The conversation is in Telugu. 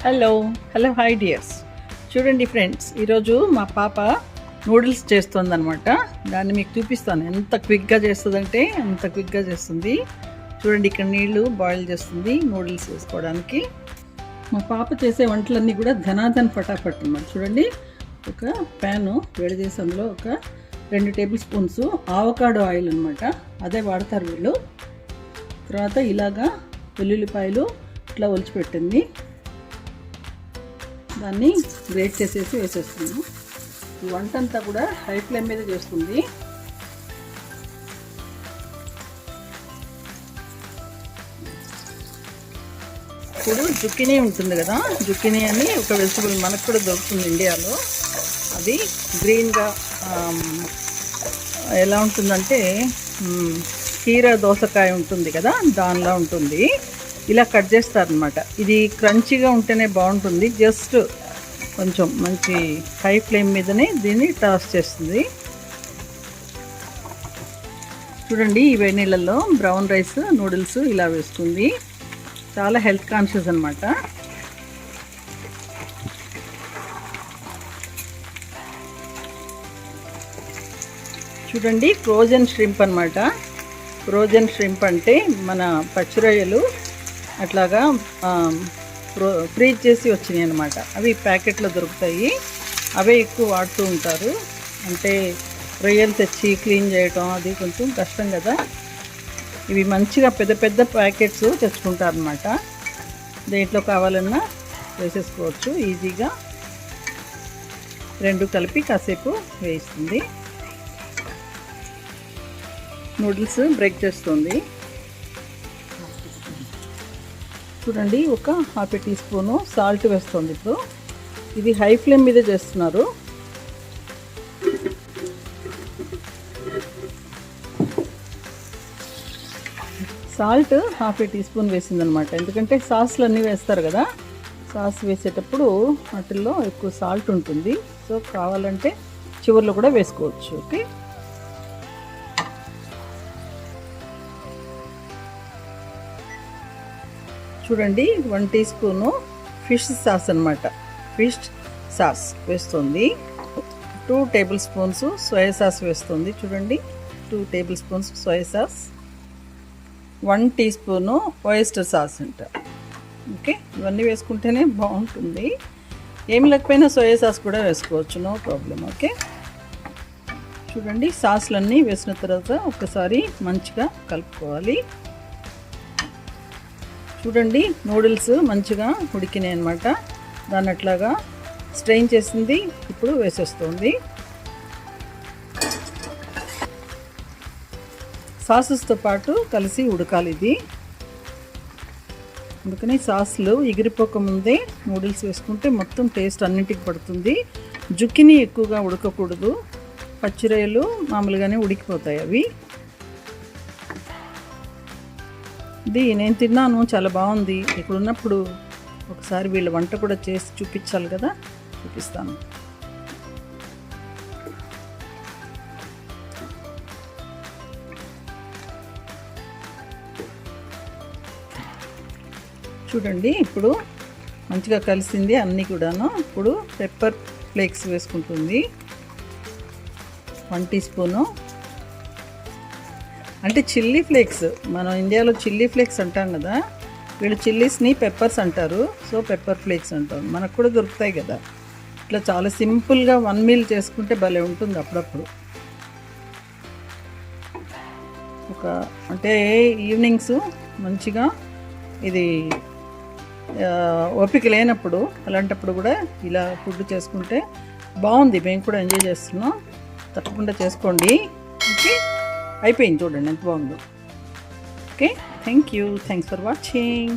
Hello hi dears. చూడండి ఫ్రెండ్స్, ఈరోజు మా పాప నూడిల్స్ చేస్తుందన్నమాట. దాన్ని మీకు చూపిస్తాను. ఎంత క్విక్గా చేస్తుందంటే అంత క్విక్గా చేస్తుంది. చూడండి, ఇక్కడ నీళ్లు బాయిల్ చేస్తుంది నూడిల్స్ వేసుకోవడానికి. మా పాప చేసే వంటలన్నీ కూడా ధనాధన్ ఫటాఫట్ అన్నమాట. చూడండి, ఒక ప్యాను వేడి దేశంలో ఒక 2 టేబుల్ స్పూన్స్ ఆవకాడో ఆయిల్ అనమాట, అదే వాడతారు వీళ్ళు. తర్వాత ఇలాగా వెల్లుల్లిపాయలు ఇట్లా ఒలిచిపెట్టింది, దాన్ని గ్రేట్ చేసేసి వేసేస్తున్నాను. ఈ వంట అంతా కూడా హై ఫ్లేమ్ మీద చేస్తుంది. ఇప్పుడు జుక్కినీ ఉంటుంది కదా, జుక్కినీ అని ఒక వెజిటబుల్ మనకు కూడా దొరుకుతుంది ఇండియాలో. అది గ్రీన్గా ఎలా ఉంటుందంటే కీర దోసకాయ ఉంటుంది కదా, దానిలా ఉంటుంది. ఇలా కట్ చేస్తారనమాట. ఇది క్రంచీగా ఉంటేనే బాగుంటుంది. జస్ట్ కొంచెం మంచి హై ఫ్లేమ్ మీదనే దీన్ని టాస్ చేస్తుంది. చూడండి, ఈ వేడి నీళ్ళల్లో బ్రౌన్ రైస్ నూడిల్స్ ఇలా వేస్తుంది. చాలా హెల్త్ కాన్షియస్ అనమాట. చూడండి, ఫ్రోజన్ ష్రింప్ అనమాట. ఫ్రోజన్ ష్రింప్ అంటే మన పచ్చి రొయ్యలు అట్లాగా ఫ్రీజ్ చేసి వచ్చినాయి అనమాట. అవి ప్యాకెట్లో దొరుకుతాయి. అవే ఎక్కువ వాడుతూ ఉంటారు. అంటే రొయ్యలు తెచ్చి క్లీన్ చేయటం అది కొంచెం కష్టం కదా. ఇవి మంచిగా పెద్ద పెద్ద ప్యాకెట్స్ తెచ్చుకుంటారు అనమాట. దేంట్లో కావాలన్నా వేసేసుకోవచ్చు ఈజీగా. 2 కలిపి కాసేపు వేయిస్తుంది. నూడిల్స్ బ్రేక్ చేస్తుంది. చూడండి, ఒక 1/2 టీ స్పూను సాల్ట్ వేస్తుంది. ఇప్పుడు ఇది హై ఫ్లేమ్ మీద చేస్తున్నారు. సాల్ట్ 1/2 టీ స్పూన్ వేసిందనమాట. ఎందుకంటే సాస్లు అన్నీ వేస్తారు కదా, సాస్ వేసేటప్పుడు వాటిల్లో ఎక్కువ సాల్ట్ ఉంటుంది. సో కావాలంటే చివర్లో కూడా వేసుకోవచ్చు. ఓకే, చూడండి, 1 టీ స్పూను ఫిష్ సాస్ అనమాట. ఫిష్ సాస్ వేస్తుంది. 2 టేబుల్ స్పూన్స్ సోయా సాస్ వేస్తుంది. చూడండి, 2 tablespoons soya sauce, 1 teaspoon oyster sauce అంట. ఓకే, ఇవన్నీ వేసుకుంటేనే బాగుంటుంది. ఏమి లేకపోయినా సోయా సాస్ కూడా వేసుకోవచ్చు, నో ప్రాబ్లం. ఓకే, చూడండి, సాస్లన్నీ వేసిన తర్వాత ఒకసారి మంచిగా కలుపుకోవాలి. చూడండి, నూడిల్స్ మంచిగా ఉడికినాయి అనమాట. దాన్ని అట్లాగా స్ట్రెయిన్ చేసింది, ఇప్పుడు వేసేస్తుంది. సాసెస్తో పాటు కలిసి ఉడకాలి ఇది. అందుకని సాస్లు ఎగిరిపోకముందే నూడిల్స్ వేసుకుంటే మొత్తం టేస్ట్ అన్నింటికి పడుతుంది. జుక్కినీ ఎక్కువగా ఉడకకూడదు. పచ్చిరొయ్యలు మామూలుగానే ఉడికిపోతాయి అవి. ఇది నేను తిన్నాను, చాలా బాగుంది. ఇక్కడ ఉన్నప్పుడు ఒకసారి వీళ్ళ వంట కూడా చేసి చూపించాలి కదా, చూపిస్తాను. చూడండి, ఇప్పుడు మంచిగా కలిసింది అన్నీ కూడాను. ఇప్పుడు పెప్పర్ ఫ్లేక్స్ వేసుకుంటుంది, 1 టీ స్పూను. అంటే చిల్లీ ఫ్లేక్స్, మనం ఇండియాలో చిల్లీ ఫ్లేక్స్ అంటాం కదా, వీళ్ళు చిల్లీస్ని పెప్పర్స్ అంటారు. సో పెప్పర్ ఫ్లేక్స్ అంటాం. మనకు కూడా దొరుకుతాయి కదా. ఇట్లా చాలా సింపుల్గా 1 మీల్ చేసుకుంటే భలే ఉంటుంది అప్పుడప్పుడు. అంటే ఈవినింగ్స్ మంచిగా ఇది ఓపిక లేనప్పుడు అలాంటప్పుడు కూడా ఇలా ఫుడ్ చేసుకుంటే బాగుంది. మేము కూడా ఎంజాయ్ చేస్తున్నాం. తప్పకుండా చేసుకోండి. ఓకే, అయిపోయింది. చూడండి ఎంత బాగుందో. Okay, thanks for watching.